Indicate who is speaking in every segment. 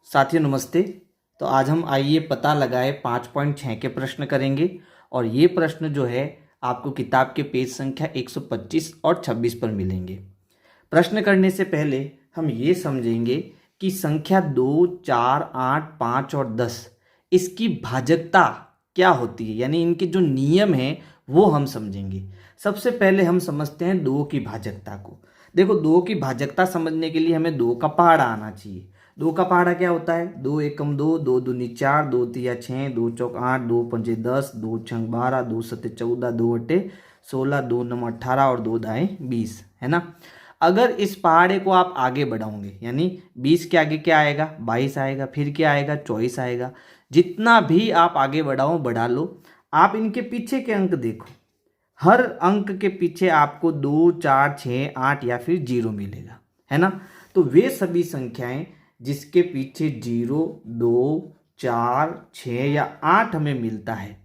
Speaker 1: साथियों नमस्ते। तो आज हम आइए पता लगाए 5.6 के प्रश्न करेंगे और ये प्रश्न जो है आपको किताब के पेज संख्या 125 और 26 पर मिलेंगे। प्रश्न करने से पहले हम ये समझेंगे कि संख्या 2, 4, 8, 5 और 10 इसकी भाजकता क्या होती है, यानी इनके जो नियम हैं वो हम समझेंगे। सबसे पहले हम समझते हैं 2 की भाजकता को। देखो, 2 की भाजकता समझने के लिए हमें 2 का पहाड़ा आना चाहिए। 2 का पहाड़ा क्या होता है? 2 एकम 2, 2 दूनी 4, 2 तिया 6, 2 चौक 8, 2 पंजे 10, 2 छंग 12, 2 सत्ते 14, 2 अट्टे 16, 2 नम 18 और 2 दाएं 20, है ना। अगर इस पहाड़े को आप आगे बढ़ाओगे यानी 20 के आगे क्या आएगा? 22 आएगा, फिर क्या आएगा? 24 आएगा। जितना भी आप आगे बढ़ाओ बढ़ा लो, आप इनके पीछे के अंक देखो, हर अंक के पीछे आपको 2, 4, 6, 8 या फिर 0 मिलेगा, है ना। तो वे सभी संख्याएं जिसके पीछे 0, 2, 4, 6 या 8 हमें मिलता है,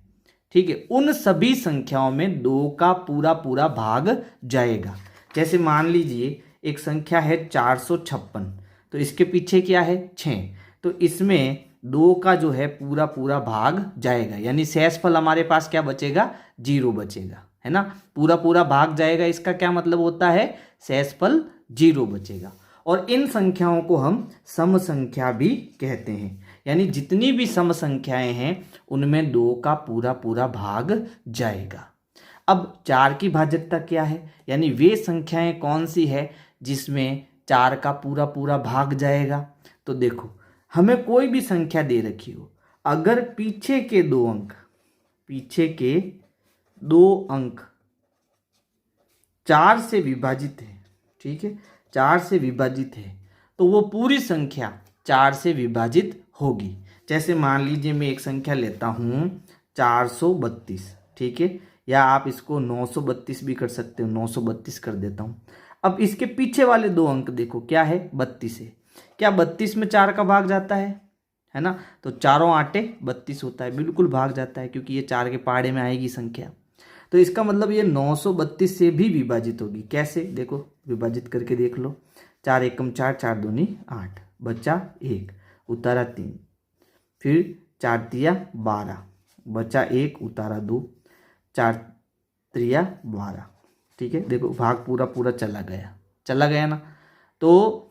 Speaker 1: ठीक है, उन सभी संख्याओं में 2 का पूरा पूरा भाग जाएगा। जैसे मान लीजिए एक संख्या है 456, तो इसके पीछे क्या है? 6, तो इसमें 2 का जो है पूरा पूरा भाग जाएगा, यानी शेषफल हमारे पास क्या बचेगा? 0 बचेगा, है ना। पूरा पूरा भाग जाएगा, इसका क्या मतलब होता है? शेषफल 0 बचेगा। और इन संख्याओं को हम सम संख्या भी कहते हैं, यानी जितनी भी सम संख्याएं हैं उनमें 2 का पूरा पूरा भाग जाएगा। अब 4 की भाजकता क्या है, यानी वे संख्याएं कौन सी है जिसमें 4 का पूरा पूरा भाग जाएगा। तो देखो, हमें कोई भी संख्या दे रखी हो, अगर पीछे के दो अंक 4 से विभाजित है, ठीक है, 4 से विभाजित है, तो वो पूरी संख्या 4 से विभाजित होगी। जैसे मान लीजिए मैं एक संख्या लेता हूँ 432, ठीक है, या आप इसको 932 भी कर सकते हो, 932 कर देता हूँ। अब इसके पीछे वाले दो अंक देखो, क्या है? 32 है। क्या 32 में 4 का भाग जाता है ना। तो चारों आटे 32 होता है, बिल्कुल भाग जाता है, क्योंकि ये 4 के पहाड़े में आएगी संख्या। तो इसका मतलब ये 932 से भी विभाजित होगी। कैसे? देखो, विभाजित करके देख लो। 4 एकम 4, 4 दूनी 8, बचा 1, उतारा 3, फिर 4 तिया 12, बचा 1, उतारा 2, 4 त्रिया 12, ठीक है। देखो, भाग पूरा पूरा चला गया ना। तो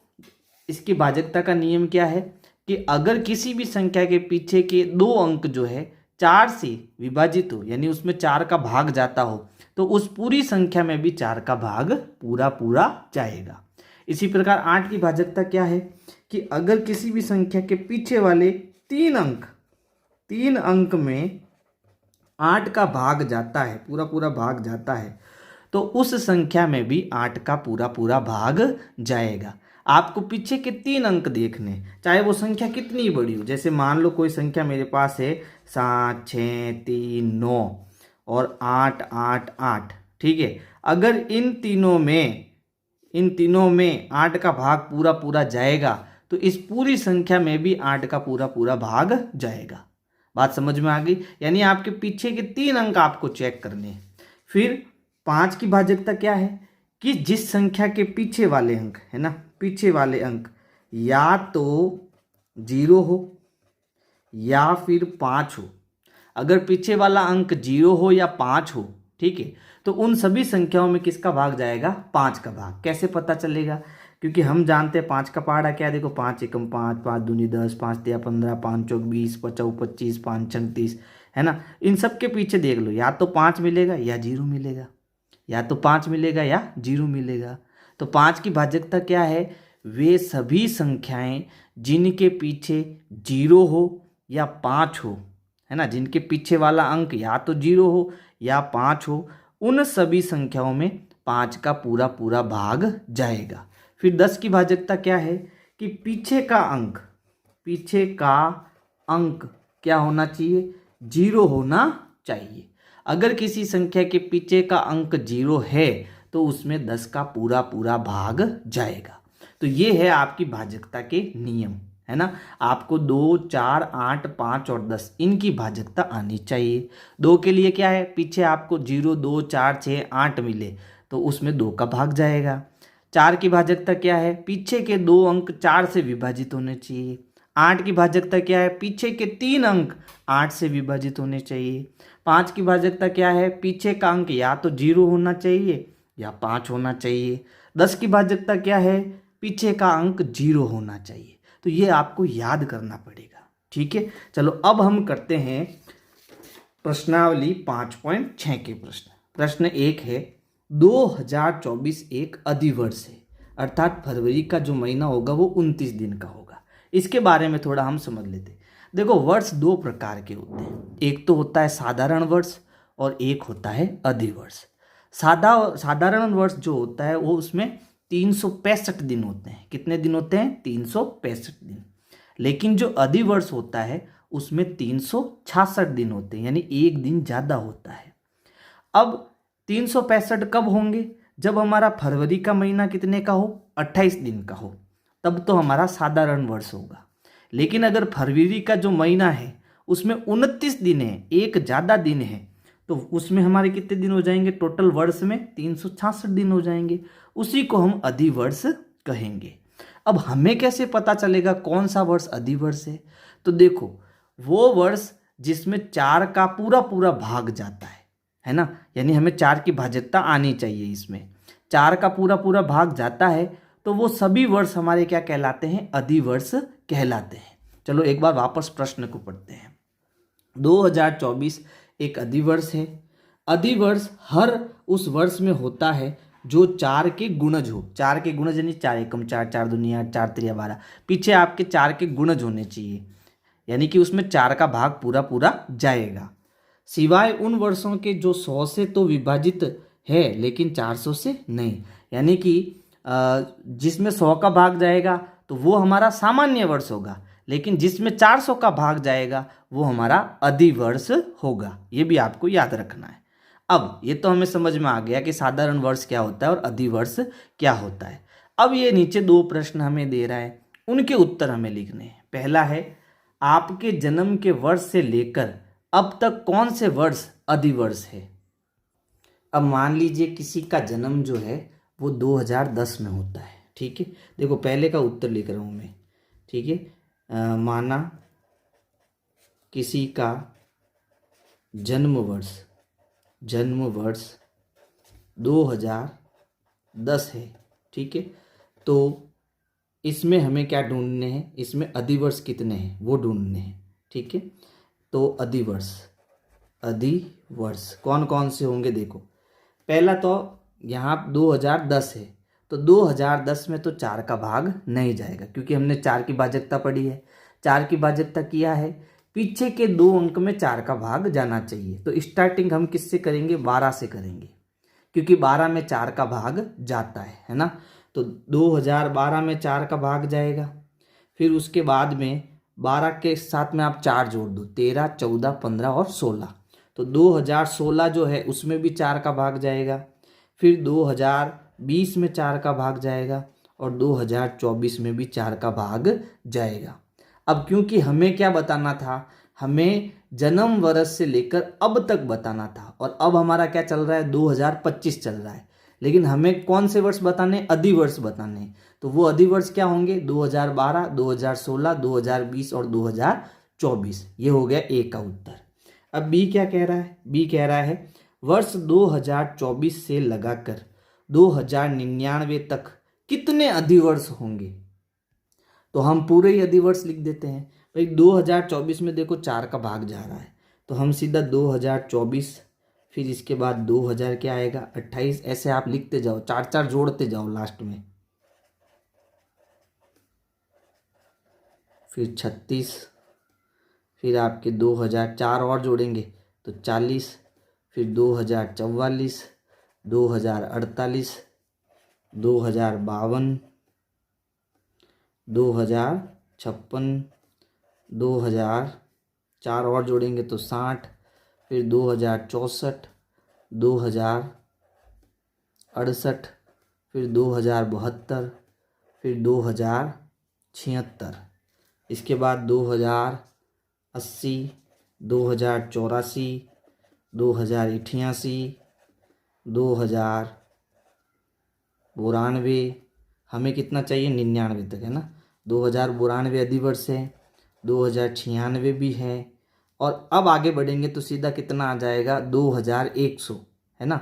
Speaker 1: इसकी भाजकता का नियम क्या है कि अगर किसी भी संख्या के पीछे के दो अंक जो है 4 से विभाजित हो, यानी उसमें 4 का भाग जाता हो, तो उस पूरी संख्या में भी 4 का भाग पूरा पूरा जाएगा। इसी प्रकार 8 की भाजकता क्या है कि अगर किसी भी संख्या के पीछे वाले 3 अंक में 8 का भाग जाता है, पूरा पूरा भाग जाता है, तो उस संख्या में भी 8 का पूरा पूरा भाग जाएगा। आपको पीछे के 3 अंक देखने, चाहे वो संख्या कितनी बड़ी हो। जैसे मान लो कोई संख्या मेरे पास है 7, 6, 3, 9 और 8, 8, 8, ठीक है। अगर इन तीनों में 8 का भाग पूरा पूरा जाएगा, तो इस पूरी संख्या में भी 8 का पूरा पूरा भाग जाएगा। बात समझ में आ गई? यानी आपके पीछे के 3 अंक आपको चेक करने हैं। फिर 5 की भाजकता क्या है कि जिस संख्या के पीछे वाले अंक, है ना, पीछे वाले अंक या तो 0 हो या फिर 5 हो। अगर पीछे वाला अंक 0 हो या 5 हो, ठीक है, तो उन सभी संख्याओं में किसका भाग जाएगा? 5 का भाग। कैसे पता चलेगा? क्योंकि हम जानते हैं 5 का पहाड़ा क्या है। देखो, 5 एकम 5, 5 दूनी 10, 5 तिया 15, 5 चौक 20, 5 25, 5 छंग 30, है ना। इन सब के पीछे देख लो, या तो 5 मिलेगा या 0 मिलेगा, या तो 5 मिलेगा या 0 मिलेगा। तो 5 की भाजकता क्या है? वे सभी संख्याएं जिनके पीछे 0 हो या 5 हो, है ना, जिनके पीछे वाला अंक या तो 0 हो या 5 हो, उन सभी संख्याओं में 5 का पूरा पूरा भाग जाएगा। फिर 10 की भाजकता क्या है कि पीछे का अंक क्या होना चाहिए? 0 होना चाहिए। अगर किसी संख्या के पीछे का अंक 0 है तो उसमें 10 का पूरा पूरा भाग जाएगा। तो ये है आपकी भाजकता के नियम, है ना। आपको 2, 4, 8, 5 और 10 इनकी भाजकता आनी चाहिए। 2 के लिए क्या है? पीछे आपको 0, 2, 4, 6, 8 मिले तो उसमें 2 का भाग जाएगा। 4 की भाजकता क्या है? पीछे के दो अंक 4 से विभाजित होने चाहिए। 8 की भाजकता क्या है, पीछे के 3 अंक 8 से विभाजित होने चाहिए। 5 की भाजकता क्या है, पीछे का अंक या तो 0 होना चाहिए या 5 होना चाहिए। 10 की भाजकता क्या है, पीछे का अंक 0 होना चाहिए। तो ये आपको याद करना पड़ेगा, ठीक है। चलो अब हम करते हैं प्रश्नावली 5.6 के प्रश्न। प्रश्न 1 है, 2024 एक अधिवर्ष है, अर्थात फरवरी का जो महीना होगा वो 29 दिन का होगा। इसके बारे में थोड़ा हम समझ लेते हैं। देखो, वर्ष दो प्रकार के होते हैं, एक तो होता है साधारण वर्ष और एक होता है अधिवर्ष। साधारण वर्ष जो होता है वो उसमें 365 दिन होते हैं। कितने दिन होते हैं, 365 दिन। लेकिन जो अधिवर्ष होता है उसमें 366 दिन होते हैं, यानी एक दिन ज़्यादा होता है। अब 365 कब होंगे, जब हमारा फरवरी का महीना कितने का हो, 28 दिन का हो, तब तो हमारा साधारण वर्ष होगा। लेकिन अगर फरवरी का जो महीना है उसमें 29 दिन है, एक ज़्यादा दिन है, तो उसमें हमारे कितने दिन हो जाएंगे, टोटल वर्ष में 366 दिन हो जाएंगे। उसी को हम अधिवर्ष कहेंगे। अब हमें कैसे पता चलेगा कौन सा वर्ष अधिवर्ष है, तो देखो, वो वर्ष जिसमें 4 का पूरा पूरा भाग जाता है ना, यानी हमें 4 की भाज्यता आनी चाहिए। इसमें 4 का पूरा पूरा भाग जाता है तो वो सभी वर्ष हमारे क्या कहलाते हैं, अधिवर्ष कहलाते हैं। चलो एक बार वापस प्रश्न को पढ़ते हैं। 2024 एक अधिवर्ष है। अधिवर्ष हर उस वर्ष में होता है जो 4 के गुणज हो। 4 के गुणज यानी 4 एकम 4, 4 दूनी 8, 4 तिरिया 12, पीछे आपके 4 के गुणज होने चाहिए, यानी कि उसमें 4 का भाग पूरा पूरा जाएगा। सिवाय उन वर्षों के जो 100 से तो विभाजित है लेकिन 400 से नहीं, यानी कि जिसमें 100 का भाग जाएगा तो वो हमारा सामान्य वर्ष होगा, लेकिन जिसमें 400 का भाग जाएगा वो हमारा अधिवर्ष होगा। ये भी आपको याद रखना है। अब ये तो हमें समझ में आ गया कि साधारण वर्ष क्या होता है और अधिवर्ष क्या होता है। अब ये नीचे दो प्रश्न हमें दे रहा है, उनके उत्तर हमें लिखने हैं। पहला है, आपके जन्म के वर्ष से लेकर अब तक कौन से वर्ष अधिवर्ष है। अब मान लीजिए किसी का जन्म जो है वो 2010 में होता है, ठीक है। देखो पहले का उत्तर लिख रहा हूँ मैं, ठीक है। माना किसी का जन्म वर्ष 2010 है, ठीक है। तो इसमें हमें क्या ढूंढने हैं, इसमें अधिवर्ष कितने हैं वो ढूंढने हैं, ठीक है। तो अधिवर्ष कौन कौन से होंगे, देखो पहला तो यहाँ 2010 है, तो 2010 में तो 4 का भाग नहीं जाएगा क्योंकि हमने 4 की भाजकता पढ़ी है। 4 की भाजकता किया है, पीछे के 2 अंक में 4 का भाग जाना चाहिए। तो स्टार्टिंग हम किससे करेंगे, 12 से करेंगे, क्योंकि 12 में 4 का भाग जाता है ना। तो 2012 में 4 का भाग जाएगा। फिर उसके बाद में 12 के साथ में आप 4 जोड़ दो, 13, 14, 15 और 16, तो 2016 जो है उसमें भी 4 का भाग जाएगा। फिर 2020 में 4 का भाग जाएगा और 2024 में भी 4 का भाग जाएगा। अब क्योंकि हमें क्या बताना था, हमें जन्म वर्ष से लेकर अब तक बताना था, और अब हमारा क्या चल रहा है, 2025 चल रहा है, लेकिन हमें कौन से वर्ष बताने, अधिवर्ष बताने। तो वो अधिवर्ष क्या होंगे, 2012, 2016, 2020 और 2024। ये हो गया ए का उत्तर। अब बी क्या कह रहा है, बी कह रहा है वर्ष 2024 से लगाकर 2099 तक कितने अधिवर्ष होंगे। तो हम पूरे ही अधिवर्ष लिख देते हैं भाई। 2024 में देखो 4 का भाग जा रहा है, तो हम सीधा 2024, फिर इसके बाद 2000 क्या आएगा, 28, ऐसे आप लिखते जाओ, 4 जोड़ते जाओ लास्ट में। फिर 36, फिर आपके 2004 और जोड़ेंगे तो 40, फिर 2044, 2048, 2052, 2056, 2004 और जोड़ेंगे तो 60, फिर 2064, 2068, फिर 2072, फिर 2076, इसके बाद 2080, 2084, 2088, 2092, हमें कितना चाहिए, 99 तक है ना। 2092 अधिवर्ष है। 2096 भी है। और अब आगे बढ़ेंगे तो सीधा कितना आ जाएगा, 2100, है ना।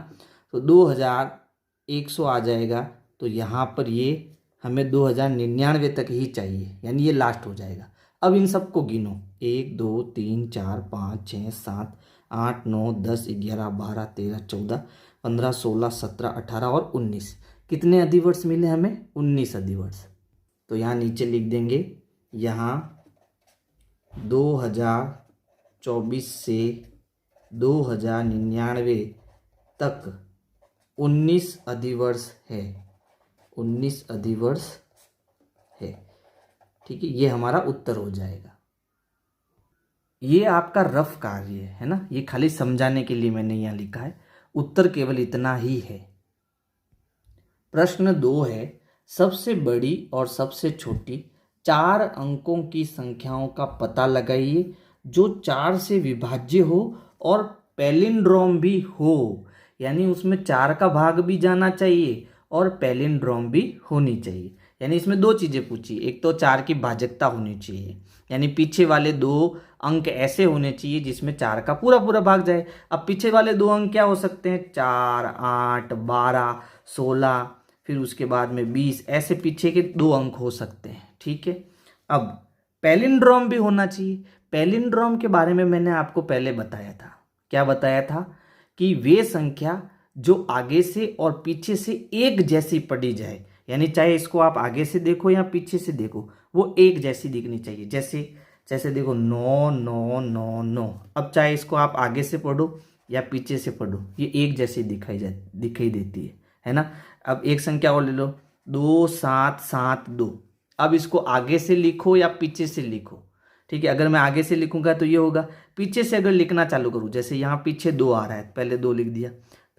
Speaker 1: तो 2100 आ जाएगा। तो यहाँ पर ये हमें 2099 तक ही चाहिए, यानी ये लास्ट हो जाएगा। अब इन सबको गिनो, 1 2 3 4 5 6 7 8 9 10 11 12 13 14 15 16 17 18 और 19। कितने अधिवर्ष मिले हमें, 19 अधिवर्ष। तो यहाँ नीचे लिख देंगे, यहाँ 2024 से 2099 तक 19 अधिवर्ष है, 19 अधिवर्ष है। ठीक है, ये हमारा उत्तर हो जाएगा। ये आपका रफ कार्य है ना, ये खाली समझाने के लिए मैंने यहाँ लिखा है। उत्तर केवल इतना ही है। प्रश्न 2 है, सबसे बड़ी और सबसे छोटी 4 अंकों की संख्याओं का पता लगाइए जो 4 से विभाज्य हो और पैलिंड्रोम भी हो। यानी उसमें 4 का भाग भी जाना चाहिए और पैलिंड्रोम भी होनी चाहिए। यानी इसमें 2 चीज़ें पूछी, एक तो 4 की भाजकता होनी चाहिए, यानी पीछे वाले 2 अंक ऐसे होने चाहिए जिसमें 4 का पूरा पूरा भाग जाए। अब पीछे वाले 2 अंक क्या हो सकते हैं, 4 8 12 16, फिर उसके बाद में 20, ऐसे पीछे के 2 अंक हो सकते हैं। ठीक है, अब पैलिंड्रोम भी होना चाहिए। पैलिंड्रोम के बारे में मैंने आपको पहले बताया था। क्या बताया था कि वे संख्या जो आगे से और पीछे से एक जैसी पढ़ी जाए, यानी चाहे इसको आप आगे से देखो या पीछे से देखो, वो एक जैसी दिखनी चाहिए। जैसे जैसे देखो 9 9 9 9, अब चाहे इसको आप आगे से पढ़ो या पीछे से पढ़ो, ये एक जैसी दिखाई देती है ना। अब एक संख्या और ले लो, 2 7 7 2। अब इसको आगे से लिखो या पीछे से लिखो। ठीक है, अगर मैं आगे से लिखूंगा तो ये होगा, पीछे से अगर लिखना चालू करूँ, जैसे यहाँ पीछे 2 आ रहा है, पहले 2 लिख दिया,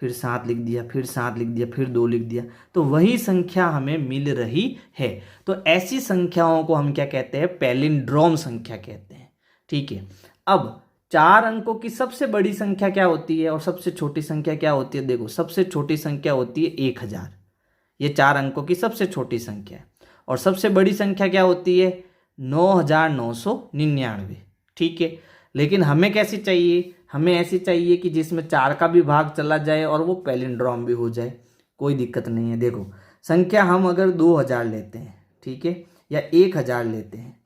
Speaker 1: फिर 7 लिख दिया, फिर 7 लिख दिया, फिर 2 लिख दिया, तो वही संख्या हमें मिल रही है। तो ऐसी संख्याओं को हम क्या कहते हैं, पैलिंड्रोम संख्या कहते हैं। ठीक है, अब 4 अंकों की सबसे बड़ी संख्या क्या होती है और सबसे छोटी संख्या क्या होती है। देखो, सबसे छोटी संख्या होती है 1000, ये 4 अंकों की सबसे छोटी संख्या है। और सबसे बड़ी संख्या क्या होती है, 9999। ठीक है, लेकिन हमें कैसी चाहिए, हमें ऐसी चाहिए कि जिसमें 4 का भी भाग चला जाए और वो पैलिंड्रोम भी हो जाए। कोई दिक्कत नहीं है। देखो, संख्या हम अगर 2000 लेते हैं, ठीक है, या 1000 लेते हैं,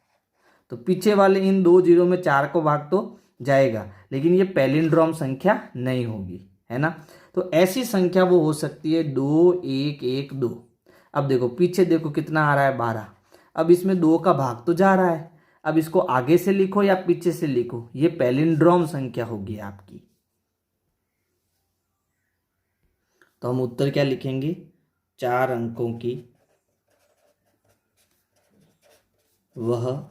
Speaker 1: तो पीछे वाले इन 2 जीरो में 4 को भाग तो जाएगा, लेकिन ये पैलिंड्रोम संख्या नहीं होगी, है ना। तो ऐसी संख्या वो हो सकती है 2 1 1 2। अब देखो, पीछे देखो कितना आ रहा है, 12। अब इसमें 2 का भाग तो जा रहा है। अब इसको आगे से लिखो या पीछे से लिखो, ये पैलिंड्रोम संख्या होगी आपकी। तो हम उत्तर क्या लिखेंगे, 4 अंकों की वह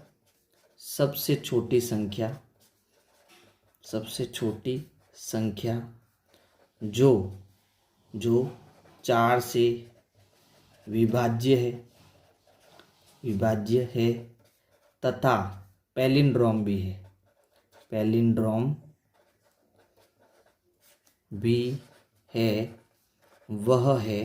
Speaker 1: सबसे छोटी संख्या, सबसे छोटी संख्या जो 4 से विभाज्य है तथा पैलिंड्रोम भी है, पैलिंड्रोम भी है, वह है।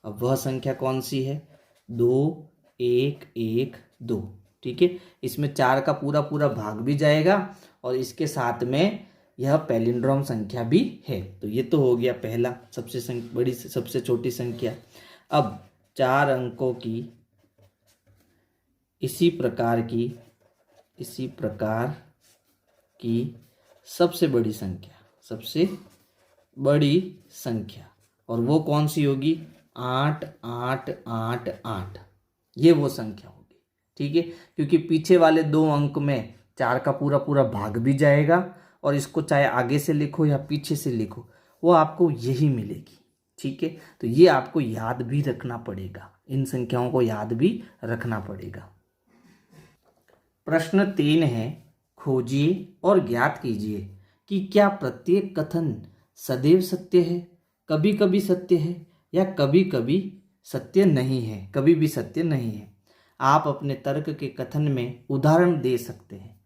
Speaker 1: अब वह संख्या कौन सी है, 2 1 1 2। ठीक है, इसमें 4 का पूरा पूरा भाग भी जाएगा और इसके साथ में यह पैलिंड्रोम संख्या भी है। तो ये तो हो गया पहला, सबसे बड़ी सबसे छोटी संख्या। अब 4 अंकों की इसी प्रकार की सबसे बड़ी संख्या, और वो कौन सी होगी, 8 8 8 8। ये वो संख्या होगी। ठीक है, क्योंकि पीछे वाले 2 अंक में 4 का पूरा पूरा भाग भी जाएगा और इसको चाहे आगे से लिखो या पीछे से लिखो, वो आपको यही मिलेगी। ठीक है, तो ये आपको याद भी रखना पड़ेगा, इन संख्याओं को याद भी रखना पड़ेगा। प्रश्न 3 है, खोजिए और ज्ञात कीजिए कि क्या प्रत्येक कथन सदैव सत्य है, कभी कभी सत्य है या कभी कभी सत्य नहीं है, कभी भी सत्य नहीं है। आप अपने तर्क के कथन में उदाहरण दे सकते हैं।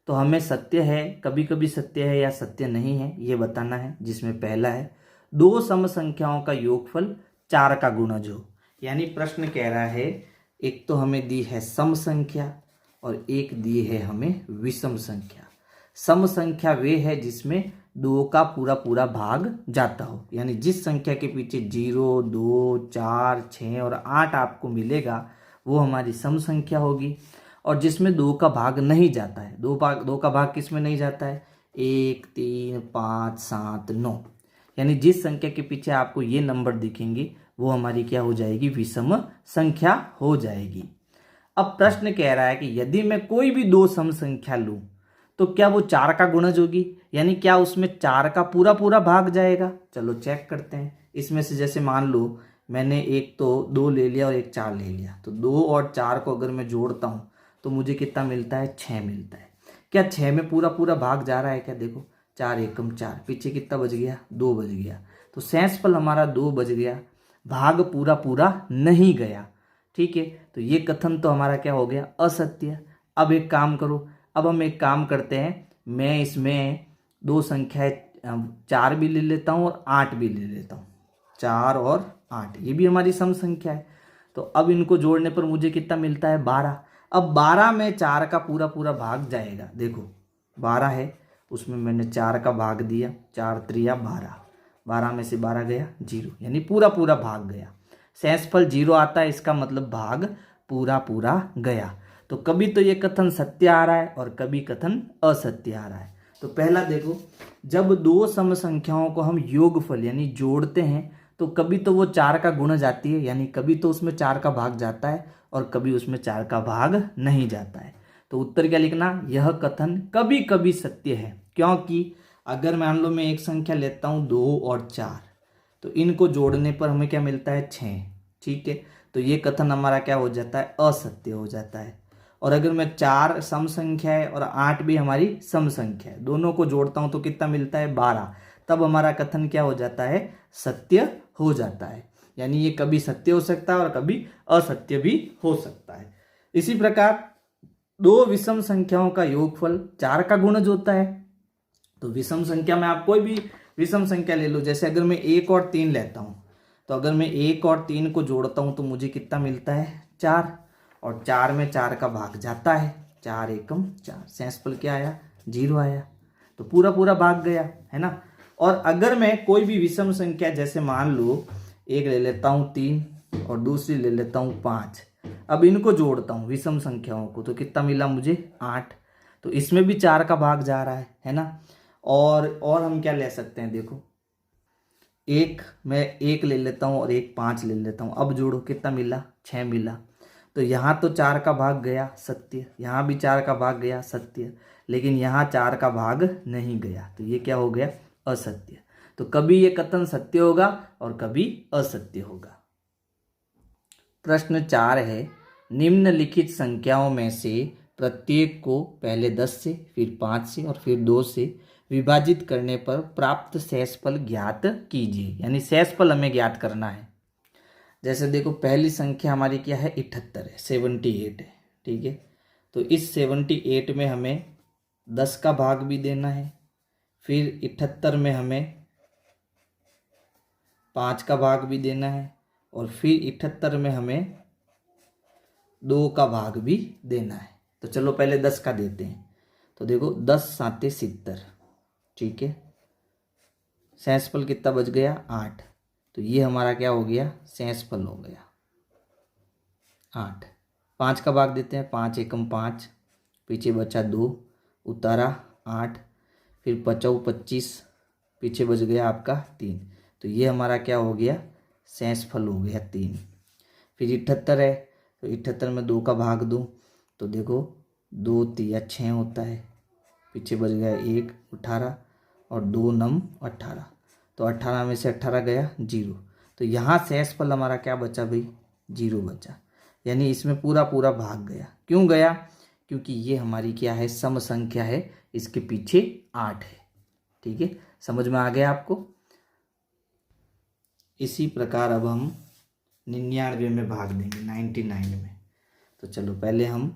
Speaker 1: तो हमें सत्य है, कभी कभी सत्य है या सत्य नहीं है, ये बताना है। जिसमें पहला है, 2 सम संख्याओं का योगफल 4 का गुणज हो। यानी प्रश्न कह रहा है, एक तो हमें दी है सम संख्या और एक दी है हमें विषम संख्या। सम संख्या वे है जिसमें 2 का पूरा पूरा भाग जाता हो, यानी जिस संख्या के पीछे 0, 2, 4, 6 और 8 आपको मिलेगा वो हमारी सम संख्या होगी। और जिसमें 2 का भाग नहीं जाता है, 2 का भाग किस में नहीं जाता है, 1, 3, 5, 7, 9, यानी जिस संख्या के पीछे आपको ये नंबर दिखेंगे वो हमारी क्या हो जाएगी, विषम संख्या हो जाएगी। अब प्रश्न कह रहा है कि यदि मैं कोई भी 2 सम संख्या लूं तो क्या वो 4 का गुणज होगी, यानी क्या उसमें 4 का पूरा पूरा भाग जाएगा। चलो चेक करते हैं। इसमें से जैसे मान लो मैंने एक तो 2 ले लिया और एक 4 ले लिया, तो 2 और 4 को अगर मैं जोड़ता हूँ तो मुझे कितना मिलता है, 6 मिलता है। क्या 6 में पूरा पूरा भाग जा रहा है क्या, देखो 4 एकम 4, पीछे कितना बच गया, 2 बच गया। तो शेषफल हमारा 2 बच गया, भाग पूरा पूरा नहीं गया। ठीक है, तो ये कथन तो हमारा क्या हो गया, असत्य। अब एक काम करो, अब हम एक काम करते हैं, मैं इसमें 2 संख्याएं 4 भी ले लेता हूँ और 8 भी ले लेता हूँ। 4 और 8 ये भी हमारी सम संख्या है। तो अब इनको जोड़ने पर मुझे कितना मिलता है, 12। अब 12 में 4 का पूरा पूरा भाग जाएगा। देखो 12 है, उसमें मैंने 4 का भाग दिया, 4 त्रिया 12, 12 में से 12 गया 0, यानी पूरा पूरा भाग गया। शेषफल 0 आता है, इसका मतलब भाग पूरा पूरा गया। तो कभी तो ये कथन सत्य आ रहा है और कभी कथन असत्य आ रहा है। तो पहला देखो, जब 2 सम संख्याओं को हम योगफल यानी जोड़ते हैं तो कभी तो वो 4 का गुण जाती है, यानी कभी तो उसमें 4 का भाग जाता है और कभी उसमें 4 का भाग नहीं जाता है। तो उत्तर क्या लिखना, यह कथन कभी कभी सत्य है, क्योंकि अगर मान लो मैं एक संख्या लेता हूँ 2 और 4, तो इनको जोड़ने पर हमें क्या मिलता है, 6। ठीक है, तो ये कथन हमारा क्या हो जाता है, असत्य हो जाता है। और अगर मैं 4 सम संख्या है और 8 भी हमारी सम संख्या है, दोनों को जोड़ता हूं तो कितना मिलता है, 12, तब हमारा कथन क्या हो जाता है, सत्य हो जाता है। यानी ये कभी सत्य हो सकता है और कभी असत्य भी हो सकता है। इसी प्रकार 2 विषम संख्याओं का योगफल 4 का गुणज होता है। तो विषम संख्या में आप कोई भी विषम संख्या ले लो, जैसे अगर मैं 1 और 3 लेता हूं, तो अगर मैं 1 और 3 को जोड़ता हूं तो मुझे कितना मिलता है, 4, और 4 में 4 का भाग जाता है, 4 एकम 4, शेषफल क्या आया, 0 आया। तो पूरा पूरा भाग गया, है ना। और अगर मैं कोई भी विषम संख्या, जैसे मान लो एक ले लेता हूँ 3 और दूसरी ले लेता हूँ 5, अब इनको जोड़ता हूँ विषम संख्याओं को तो कितना मिला मुझे, 8। तो इसमें भी 4 का भाग जा रहा है ना। और हम क्या ले सकते हैं, देखो मैं एक ले लेता हूँ और एक 5 ले लेता हूँ, अब जोड़ो कितना मिला, 6 मिला। तो यहाँ तो 4 का भाग गया, सत्य, यहाँ भी 4 का भाग गया, सत्य, लेकिन यहाँ 4 का भाग नहीं गया, तो ये क्या हो गया, असत्य। तो कभी ये कथन सत्य होगा और कभी असत्य होगा। प्रश्न 4 है, निम्नलिखित संख्याओं में से प्रत्येक को पहले 10 से, फिर 5 से और फिर 2 से विभाजित करने पर प्राप्त शेषफल ज्ञात कीजिए, यानी शेषफल हमें ज्ञात करना है। जैसे देखो पहली संख्या हमारी क्या है, 78 है, 78 है। ठीक है, तो इस 78 में हमें 10 का भाग भी देना है, फिर 78 में हमें 5 का भाग भी देना है, और फिर 78 में हमें 2 का भाग भी देना है। तो चलो पहले 10 का देते हैं। तो देखो 10 साते 70, ठीक है, शेषफल कितना बच गया, 8। तो ये हमारा क्या हो गया, शेषफल हो गया 8। 5 का भाग देते हैं, 5 एकम 5, पीछे बचा 2, उतारा 8, फिर बचाओ 25, पीछे बच गया आपका 3। तो ये हमारा क्या हो गया, शेषफल हो गया 3। फिर 78 है, तो 78 में 2 का भाग दूँ तो देखो 2 तिया 6 होता है, पीछे बच गया 1, 18, और 2 नम 18, तो 18 में से 18 गया 0। तो यहाँ शेषफल हमारा क्या बचा भाई, 0 बचा, यानी इसमें पूरा पूरा भाग गया। क्यों गया, क्योंकि ये हमारी क्या है, सम संख्या है, इसके पीछे 8 है। ठीक है, समझ में आ गया आपको। इसी प्रकार अब हम 99 में भाग देंगे, 99 में। तो चलो पहले हम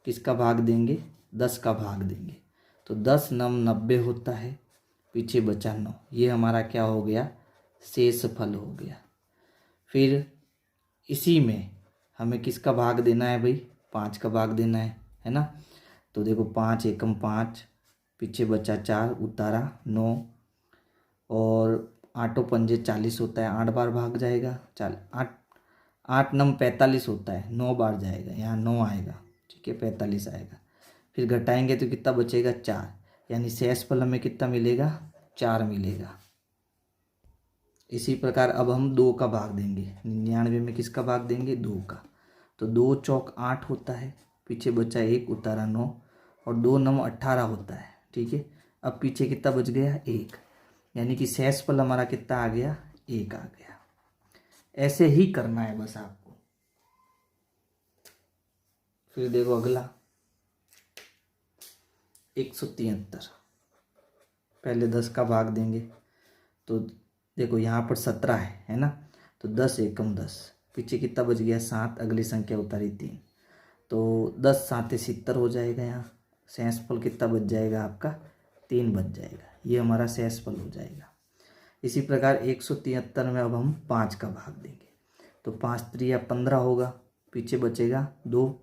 Speaker 1: किसका भाग देंगे, 10 का भाग देंगे। तो 10 नम 90 होता है, पीछे बचा 9, ये हमारा क्या हो गया, शेषफल हो गया। फिर इसी में हमें किसका भाग देना है भाई, 5 का भाग देना है है ना। तो देखो 5 एकम 5, पीछे बचा 4, उतारा 9, और 8 पंजे 40 होता है, 8 बार भाग जाएगा। 8 8 9 45 होता है, 9 बार जाएगा, यहाँ 9 आएगा, ठीक है, 45 आएगा। फिर घटाएंगे तो कितना बचेगा 4, यानी शेषफल हमें कितना मिलेगा 4 मिलेगा। इसी प्रकार अब हम 2 का भाग देंगे, 99 में किसका भाग देंगे 2 का। तो 2 चौक 8 होता है, पीछे बचा 1, उतारा 9, और 2 9 18 होता है, ठीक है। अब पीछे कितना बच गया 1, यानी कि शेषफल हमारा कितना आ गया 1 आ गया। ऐसे ही करना है बस आपको। फिर देखो अगला 173, पहले 10 का भाग देंगे। तो देखो यहाँ पर 17 है ना। तो 10 एकम 10, पीछे कितना बच गया 7, अगली संख्या उतारी 3, तो 10 7 70 हो जाएगा। यहाँ शेषफल कितना बच जाएगा आपका 3 बच जाएगा, ये हमारा शेषफल हो जाएगा। इसी प्रकार 173 में अब हम 5 का भाग देंगे। तो 5 3 15 होगा, पीछे बचेगा 2,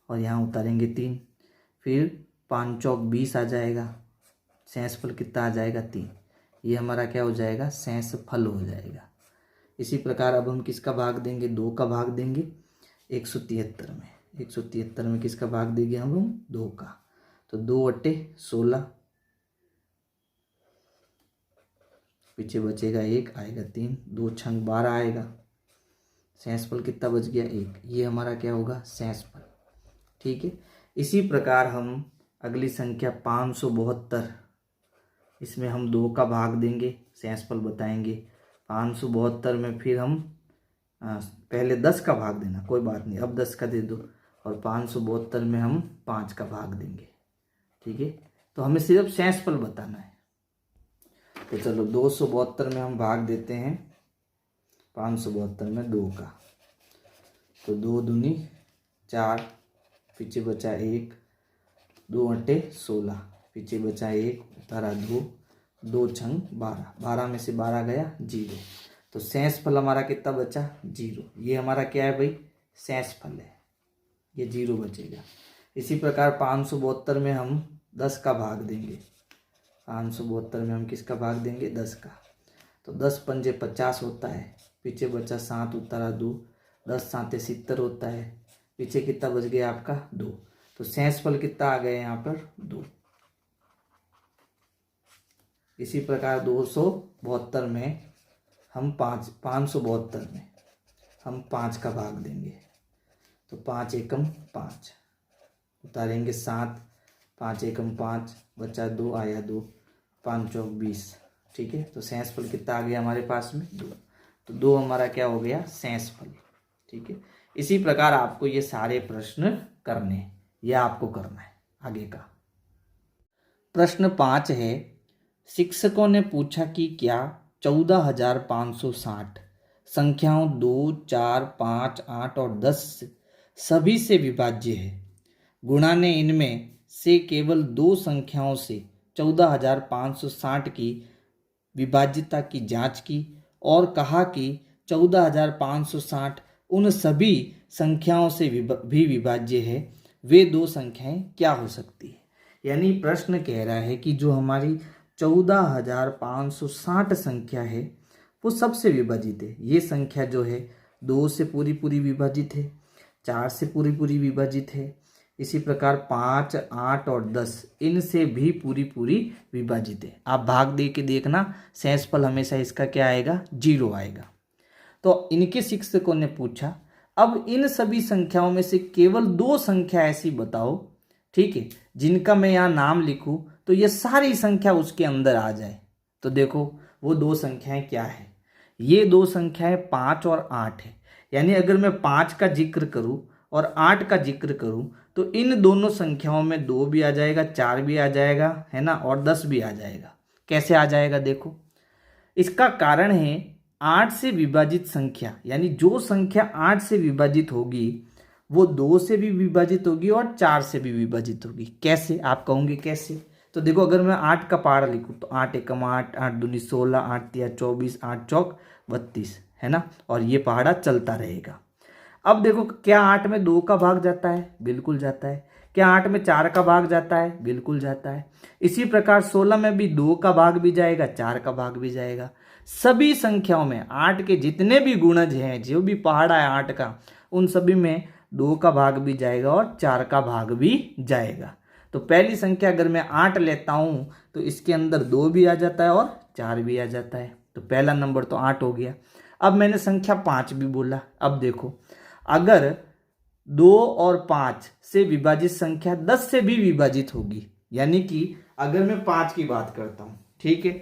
Speaker 1: और यहाँ उतारेंगे 3, फिर 5 चौक 20 आ जाएगा, शेषफल कितना आ जाएगा 3, ये हमारा क्या हो जाएगा शेषफल हो जाएगा। इसी प्रकार अब हम किसका भाग देंगे 2 का भाग देंगे 173 में। 173 में किसका भाग देंगे हम 2 का। तो 2 अट्टे 16, पीछे बचेगा 1, आएगा 3, 2 छंग 12 आएगा, शेषफल कितना बच गया 1, ये हमारा क्या होगा शेषफल, ठीक है। इसी प्रकार हम अगली संख्या 572, इसमें हम 2 का भाग देंगे, शेषफल बताएंगे। 572 में फिर हम पहले 10 का भाग देना, कोई बात नहीं, अब 10 का दे दो, और 572 में हम 5 का भाग देंगे, ठीक है। तो हमें सिर्फ शेषफल बताना है। तो चलो 272 में हम भाग देते हैं 572 में 2 का। तो 2 दूनी 4, पीछे बचा 1, 2 अट्टे 16, पीछे बचा 1, उतारा 2, 2 छंग 12, 12 में से 12 गया 0, तो शेषफल हमारा कितना बचा 0, ये हमारा क्या है भाई शेषफल है, ये 0 बचेगा। इसी प्रकार 572 में हम 10 का भाग देंगे। 572 में हम किसका भाग देंगे 10 का। तो 10 पंजे 50 होता है, पीछे बचा 7, उतारा 2, 10 7 70 होता है, पीछे कितना बच गया आपका 2, तो शेषफल कितना आ गया यहाँ पर 2। इसी प्रकार 272 में हम 572 में हम 5 का भाग देंगे। तो 5 एकम 5, उतारेंगे 7, 5 एकम 5, बचा 2, आया 2, 5 चौक 20, ठीक है। तो शेषफल कितना आ गया हमारे पास में 2, तो 2 हमारा क्या हो गया शेषफल, ठीक है। इसी प्रकार आपको ये सारे प्रश्न करने हैं, यह आपको करना है। आगे का प्रश्न 5 है, शिक्षकों ने पूछा कि क्या 14,560 संख्याओं 2 4 5 8 और 10 सभी से विभाज्य है। गुणा ने इनमें से केवल 2 संख्याओं से 14,560 की विभाज्यता की जांच की और कहा कि 14,560 उन सभी संख्याओं से भी विभाज्य है, वे 2 संख्याएं क्या हो सकती है। यानी प्रश्न कह रहा है कि जो हमारी 14,560 संख्या है वो सबसे विभाजित है। ये संख्या जो है 2 से पूरी पूरी विभाजित है, 4 से पूरी पूरी विभाजित है, इसी प्रकार 5 8 और 10 इनसे भी पूरी पूरी विभाजित है। आप भाग दे के देखना, शेषफल हमेशा इसका क्या आएगा 0 आएगा। तो इनके शिक्षकों ने पूछा अब इन सभी संख्याओं में से केवल 2 संख्या ऐसी बताओ, ठीक है, जिनका मैं यहाँ नाम लिखूं तो ये सारी संख्या उसके अंदर आ जाए। तो देखो वो 2 संख्याएं क्या है, ये 2 संख्याएं 5 और 8 है। यानी अगर मैं 5 का जिक्र करूं और 8 का जिक्र करूं तो इन दोनों संख्याओं में 2 भी आ जाएगा, 4 भी आ जाएगा, है ना, और 10 भी आ जाएगा। कैसे आ जाएगा देखो, इसका कारण है 8 से विभाजित संख्या, यानी जो संख्या 8 से विभाजित होगी वो 2 से भी विभाजित होगी और 4 से भी विभाजित होगी। कैसे, आप कहोगे कैसे? तो देखो अगर मैं 8 का पहाड़ा लिखूं तो 8 एकम 8, 8 दूनी 16, 8 तिया 24, 8 चौक 32, है ना, और ये पहाड़ा चलता रहेगा। अब देखो क्या 8 में 2 का भाग जाता है? बिल्कुल जाता है। क्या 8 में 4 का भाग जाता है? बिल्कुल जाता है। इसी प्रकार 16 में भी 2 का भाग भी जाएगा, 4 का भाग भी जाएगा। सभी संख्याओं में 8 के जितने भी गुणज हैं, जो भी पहाड़ा है 8 का, उन सभी में 2 का भाग भी जाएगा और 4 का भाग भी जाएगा। तो पहली संख्या अगर मैं 8 लेता हूं तो इसके अंदर 2 भी आ जाता है और 4 भी आ जाता है। तो पहला नंबर तो 8 हो गया। अब मैंने संख्या 5 भी बोला। अब देखो, अगर 2 और 5 से विभाजित संख्या 10 से भी विभाजित होगी, यानी कि अगर मैं 5 की बात करता हूं, ठीक है,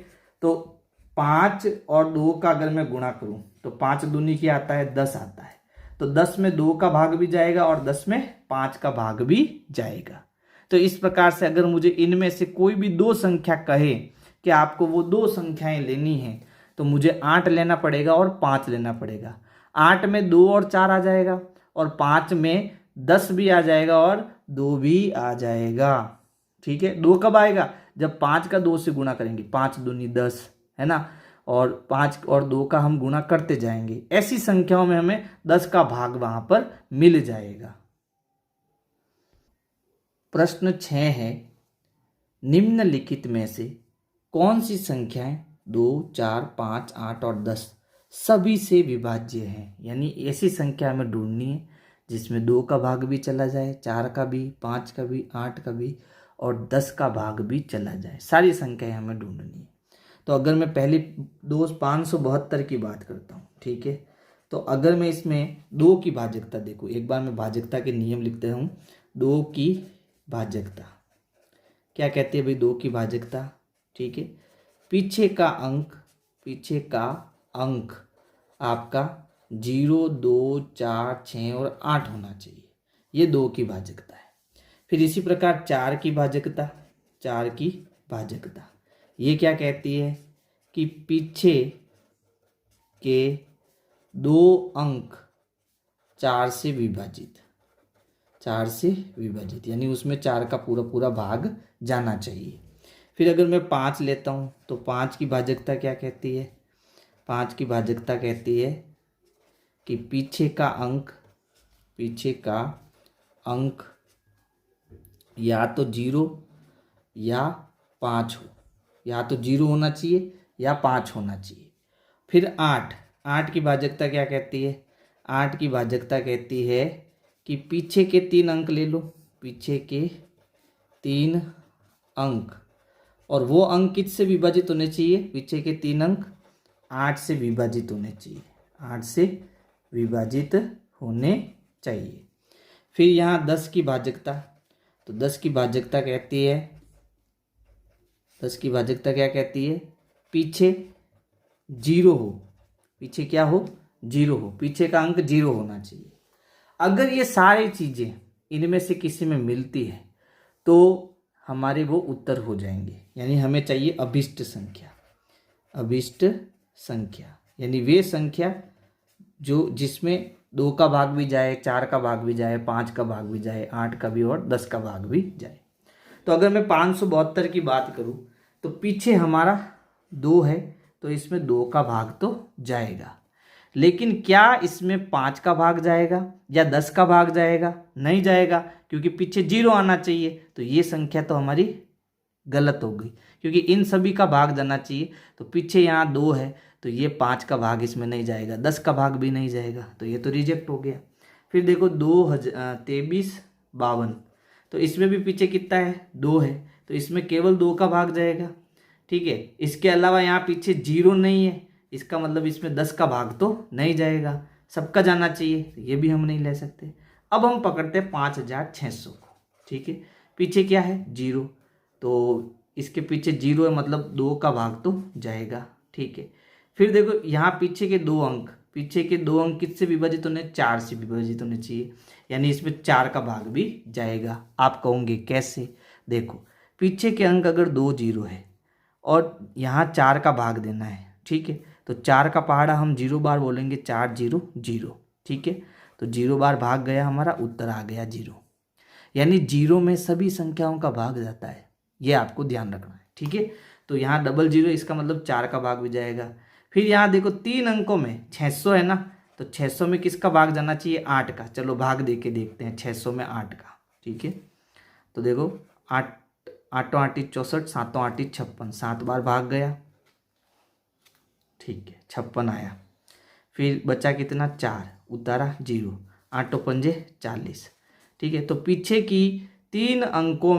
Speaker 1: तो 5 और 2 का अगर मैं गुणा करूं तो 5 दूनी क्या आता है? 10 आता है। तो 10 में 2 का भाग भी जाएगा और 10 में 5 का भाग भी जाएगा। तो इस प्रकार से अगर मुझे इनमें से कोई भी 2 संख्या कहे कि आपको वो 2 संख्याएं लेनी है, तो मुझे 8 लेना पड़ेगा और 5 लेना पड़ेगा। 8 में 2 और 4 आ जाएगा और 5 में 10 भी आ जाएगा और 2 भी आ जाएगा। ठीक है, 2 कब आएगा? जब 5 का 2 से गुणा करेंगे। 5 दूनी 10, है ना, और 5 और 2 का हम गुणा करते जाएंगे। ऐसी संख्याओं में हमें 10 का भाग वहां पर मिल जाएगा। प्रश्न 6 है, निम्नलिखित में से कौन सी संख्याएं 2, 4, 5, 8 और 10 सभी से विभाज्य है? यानी ऐसी संख्या हमें ढूंढनी है जिसमें 2 का भाग भी चला जाए, 4 का भी, 5 का भी, 8 का भी और 10 का भाग भी चला जाए। सारी संख्याएं हमें ढूंढनी है। तो अगर मैं पहली 572 की बात करता हूँ, ठीक है, तो अगर मैं इसमें 2 की भाजकता देखूँ, एक बार मैं भाजकता के नियम लिखते हूँ। 2 की भाजकता क्या कहती है भाई? 2 की भाजकता, ठीक है, पीछे का अंक आपका 0, 2, 4, 6 और 8 होना चाहिए। ये 2 की भाजकता है। फिर इसी प्रकार 4 की भाजकता ये क्या कहती है कि पीछे के 2 अंक 4 से विभाजित, यानी उसमें 4 का पूरा पूरा भाग जाना चाहिए। फिर अगर मैं 5 लेता हूँ तो 5 की भाजकता क्या कहती है? 5 की भाजकता कहती है कि पीछे का अंक या तो 0 या 5 हो, या तो 0 होना चाहिए या 5 होना चाहिए। फिर 8 की भाजकता क्या कहती है? 8 की भाजकता कहती है कि पीछे के 3 अंक ले लो, पीछे के 3 अंक, और वो अंक किससे विभाजित होने चाहिए? पीछे के 3 अंक 8 से विभाजित होने चाहिए, 8 से विभाजित होने चाहिए। फिर यहाँ 10 की भाजकता, तो 10 की भाजकता कहती है, 10 की भाजकता क्या कहती है? पीछे 0 हो, पीछे क्या हो? 0 हो, पीछे का अंक 0 होना चाहिए। अगर ये सारी चीजें इनमें से किसी में मिलती है तो हमारे वो उत्तर हो जाएंगे। यानी हमें चाहिए अभिष्ट संख्या, यानी वे संख्या जो जिसमें 2 का भाग भी जाए, 4 का भाग भी जाए, 5 का भाग भी जाए, 8 का भी और 10 का भाग भी जाए। तो अगर मैं 572 की बात करूं तो पीछे हमारा 2 है, तो इसमें 2 का भाग तो जाएगा। लेकिन क्या इसमें 5 का भाग जाएगा या 10 का भाग जाएगा? नहीं जाएगा, क्योंकि पीछे 0 आना चाहिए। तो ये संख्या तो हमारी गलत हो गई, क्योंकि इन सभी का भाग जाना चाहिए। तो पीछे यहाँ 2 है, तो ये 5 का भाग इसमें नहीं जाएगा, 10 का भाग भी नहीं जाएगा, तो ये तो रिजेक्ट हो गया। फिर देखो 2352, तो इसमें भी पीछे कितना है? 2 है, तो इसमें केवल 2 का भाग जाएगा। ठीक है, इसके अलावा यहाँ पीछे 0 नहीं है, इसका मतलब इसमें 10 का भाग तो नहीं जाएगा, सबका जाना चाहिए, तो ये भी हम नहीं ले सकते। अब हम पकड़ते हैं 5600 को। ठीक है, पीछे क्या है? 0, तो इसके पीछे 0 है, मतलब 2 का भाग तो जाएगा। ठीक है, फिर देखो यहाँ पीछे के 2 अंक, किससे विभाजित होने? 4 से विभाजित होने चाहिए, यानी इसमें 4 का भाग भी जाएगा। आप कहोगे कैसे? देखो, पीछे के अंक अगर 2 0 है और यहाँ 4 का भाग देना है, ठीक है, तो 4 का पहाड़ा हम 0 बार बोलेंगे, 4 0 0। ठीक है, तो 0 बार भाग गया, हमारा उत्तर आ गया 0। यानी 0 में सभी संख्याओं का भाग जाता है, ये आपको ध्यान रखना है। ठीक है, तो यहाँ 00, इसका मतलब 4 का भाग भी जाएगा। फिर यहाँ देखो 3 अंकों में 600 है ना, तो 600 में किसका भाग जाना चाहिए? 8 का। चलो भाग दे के देखते हैं 600 में 8 का। ठीक है, तो देखो 8 8 8 64, 7 8 56, 7 बार भाग गया। ठीक है, 56 आया। फिर बचा कितना? 4, उतारा 0, 8 पंजे 40। ठीक है, तो पीछे की तीन अंकों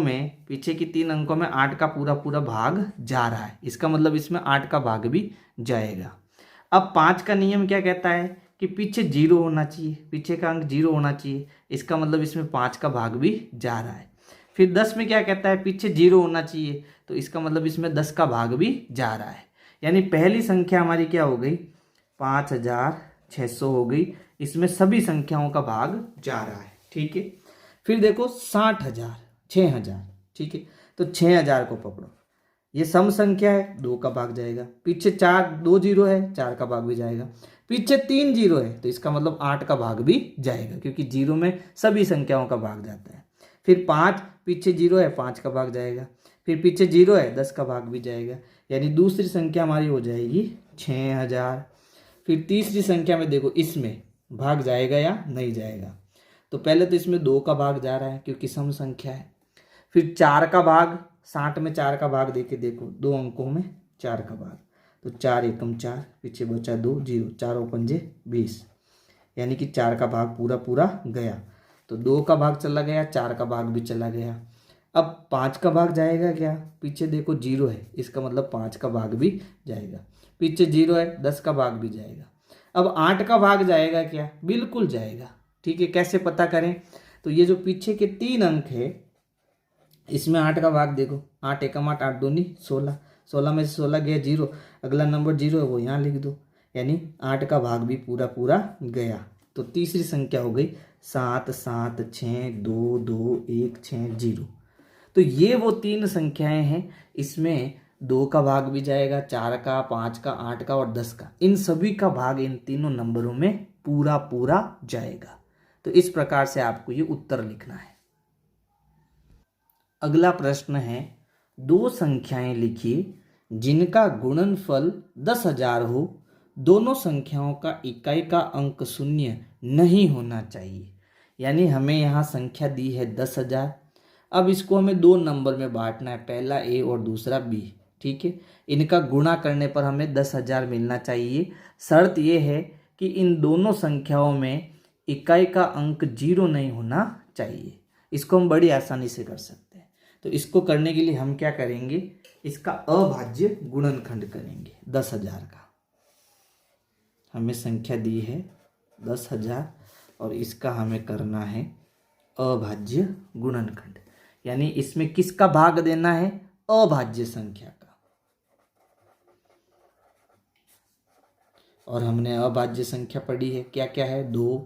Speaker 1: में 8 का पूरा पूरा भाग जा रहा है। इसका मतलब इसमें 8 का भाग भी जाएगा। अब 5 का नियम क्या कहता है कि पीछे 0 होना चाहिए, पीछे का अंक 0 होना चाहिए। इसका मतलब इसमें 5 का भाग भी जा रहा है। फिर 10 में क्या कहता है? पीछे 0 होना चाहिए, तो इसका मतलब इसमें 10 का भाग भी जा रहा है। यानी पहली संख्या हमारी क्या हो गई? 5600 हो गई। इसमें सभी संख्याओं का भाग जा रहा है। ठीक है, फिर देखो 60,000, 6,000। ठीक है, तो 6,000 को पकड़ो, ये सम संख्या है, 2 का भाग जाएगा। पीछे 2 जीरो है, 4 का भाग भी जाएगा। पीछे 3 जीरो है, तो इसका मतलब 8 का भाग भी जाएगा, क्योंकि जीरो में सभी संख्याओं का भाग जाता है। फिर 5, पीछे 0 है, 5 का भाग जाएगा। फिर पीछे 0 है, 10 का भाग भी जाएगा। यानी दूसरी संख्या हमारी हो जाएगी 6,000। फिर तीसरी संख्या में देखो, इसमें भाग जाएगा या नहीं जाएगा? तो पहले तो इसमें 2 का भाग जा रहा है, क्योंकि सम संख्या है। फिर 4 का भाग, 60 में 4 का भाग देके देखो, 2 अंकों में 4 का भाग, तो 4 एकम 4, पीछे बचा 2, 0, 4 पंजे 20। यानी कि 4 का भाग पूरा पूरा गया। तो 2 का भाग चला गया, 4 का भाग भी चला गया। अब 5 का भाग जाएगा क्या? पीछे देखो 0 है, इसका मतलब 5 का भाग भी जाएगा। पीछे 0 है, 10 का भाग भी जाएगा। अब 8 का भाग जाएगा क्या? बिल्कुल जाएगा। ठीक है, कैसे पता करें? तो ये जो पीछे के 3 अंक है, इसमें 8 का भाग देखो, 8 एकम 8, 8 दूनी 16, 16 में से 16 गया 0, अगला नंबर 0 है वो यहाँ लिख दो। यानी 8 का भाग भी पूरा पूरा गया। तो तीसरी संख्या हो गई 7 7 6 2 2 1 6 0। तो ये वो 3 संख्याएं हैं, इसमें 2 का भाग भी जाएगा, 4 का, 5 का, 8 का और 10 का। इन सभी का भाग इन तीनों नंबरों में पूरा पूरा जाएगा। तो इस प्रकार से आपको ये उत्तर लिखना है। अगला प्रश्न है, 2 संख्याएं लिखिए जिनका गुणनफल 10,000 हो। दोनों संख्याओं का इकाई का अंक शून्य नहीं होना चाहिए। यानी हमें यहाँ संख्या दी है 10,000। अब इसको हमें 2 नंबर में बांटना है, पहला ए और दूसरा बी। ठीक है, इनका गुणा करने पर हमें 10,000 मिलना चाहिए। शर्त यह है कि इन दोनों संख्याओं में इकाई का अंक 0 नहीं होना चाहिए। इसको हम बड़ी आसानी से कर सकते हैं। तो इसको करने के लिए हम क्या करेंगे? इसका अभाज्य गुणनखंड करेंगे 10,000 का। हमें संख्या दी है 10,000 और इसका हमें करना है अभाज्य गुणनखंड। यानी इसमें किसका भाग देना है? अभाज्य संख्या का। और हमने अभाज्य संख्या पढ़ी है, क्या क्या है? 2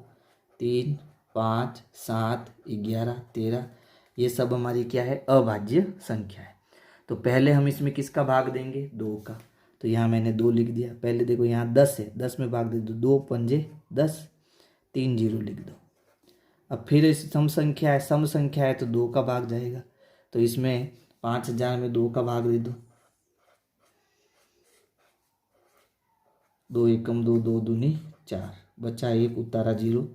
Speaker 1: 3 5 7 11 13, ये सब हमारी क्या है? अभाज्य संख्या है। तो पहले हम इसमें किसका भाग देंगे? 2 का। तो यहाँ मैंने 2 लिख दिया। पहले देखो यहाँ 10 है, 10 में भाग दे दो, 2 पंजे 10, 3 0 लिख दो। अब फिर इस सम संख्या है, सम संख्या है तो 2 का भाग जाएगा। तो इसमें 5,000 में 2 का भाग दे दो, 2 एकम 2, 2 दूनी 4, बचा 1, उतारा 0,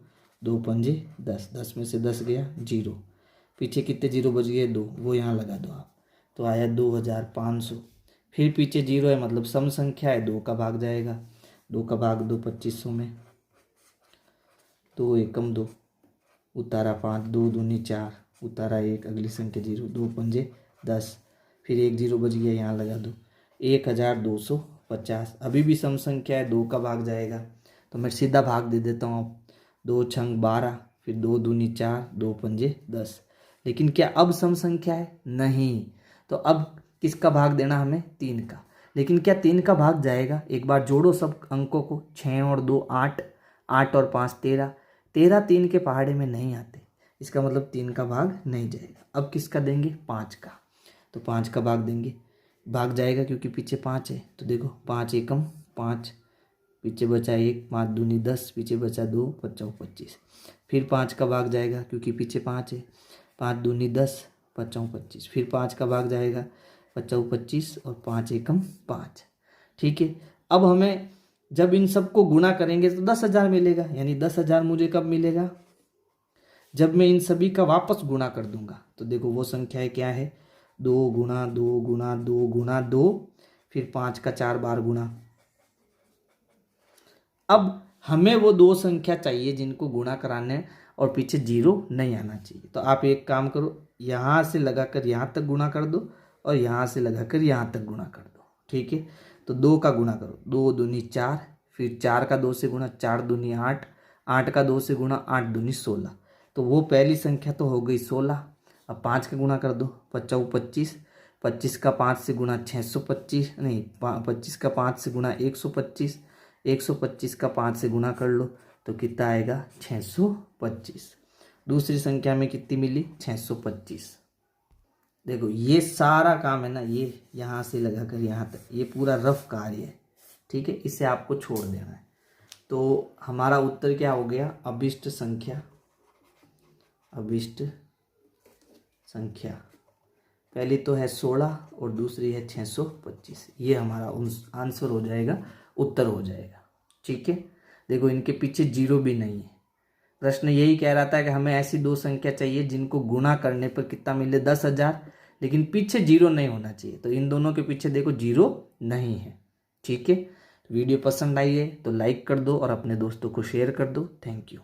Speaker 1: 2 पंजे 10, 10 में से 10 गया 0। पीछे कितने 0 बच गए? 2, वो यहाँ लगा दो आप, तो आया 2,500। फिर पीछे 0 है, मतलब सम संख्या है, 2 का भाग जाएगा। 2 का भाग दो 2500 में, 2 एकम 2, उतारा 5, 2 दूनी 4, उतारा 1, अगली संख्या 0, 2 पंजे 10, फिर 1 0 बच गया, यहाँ लगा दो, 1,250। अभी भी सम संख्या है, 2 का भाग जाएगा। तो मैं सीधा भाग दे देता हूँ अब, 2 छंग 12, फिर 2 दूनी 4, 2 पंजे 10। लेकिन क्या अब सम संख्या है? नहीं। तो अब किसका भाग देना हमें? 3 का। लेकिन क्या 3 का भाग जाएगा? एक बार जोड़ो सब अंकों को, 6 और 2 8, 8 और 5 13, 13 3 के पहाड़े में नहीं आते, इसका मतलब 3 का भाग नहीं जाएगा। अब किसका देंगे? 5 का। तो 5 का भाग देंगे, भाग जाएगा क्योंकि पीछे 5 है। तो देखो 5 एकम 5, पीछे बचा 1, 5 दूनी 10, पीछे बचा 2, 5 25। फिर 5 का भाग जाएगा क्योंकि पीछे 5 है, 5 दूनी 10, 5 25। फिर 5 का भाग जाएगा, 5 25 और 5 एकम 5। ठीक है, अब हमें जब इन सबको गुणा करेंगे तो 10,000 मिलेगा, यानी 10,000 मुझे कब मिलेगा, जब मैं इन सभी का वापस गुणा कर दूंगा। तो देखो वो संख्या है क्या है, 2 गुणा 2 गुणा 2 गुणा 2, फिर 5 का 4 बार गुणा। अब हमें वो दो संख्या चाहिए जिनको गुणा कराने और पीछे जीरो नहीं आना चाहिए। तो आप एक काम करो, यहाँ से लगाकर यहाँ तक गुणा कर दो और यहाँ से लगाकर यहाँ तक गुणा कर दो, ठीक है। तो 2 का गुणा करो, 2 दूनी 4, फिर 4 का 2 से गुणा, 4 दूनी 8, 8 का 2 से गुणा, 8 दूनी 16। तो वो पहली संख्या तो हो गई 16। अब 5 का गुणा कर दो, 5 25, 25 का 5 से गुणा 625, नहीं 25 का 5 से गुणा 125, 125 का 5 से गुणा कर लो तो कितना आएगा 625। दूसरी संख्या में कितनी मिली 625। देखो ये सारा काम है ना, ये यहाँ से लगाकर यहाँ तक ये पूरा रफ कार्य है, ठीक है, इसे आपको छोड़ देना है। तो हमारा उत्तर क्या हो गया, अभिष्ट संख्या, अभिष्ट संख्या पहली तो है 16 और दूसरी है 625। ये हमारा आंसर हो जाएगा, उत्तर हो जाएगा, ठीक है। देखो इनके पीछे जीरो भी नहीं है। प्रश्न यही कह रहा था कि हमें ऐसी दो संख्या चाहिए जिनको गुणा करने पर कितना मिले 10,000, लेकिन पीछे जीरो नहीं होना चाहिए। तो इन दोनों के पीछे देखो जीरो नहीं है, ठीक है। वीडियो पसंद आई है तो लाइक कर दो और अपने दोस्तों को शेयर कर दो। Thank you.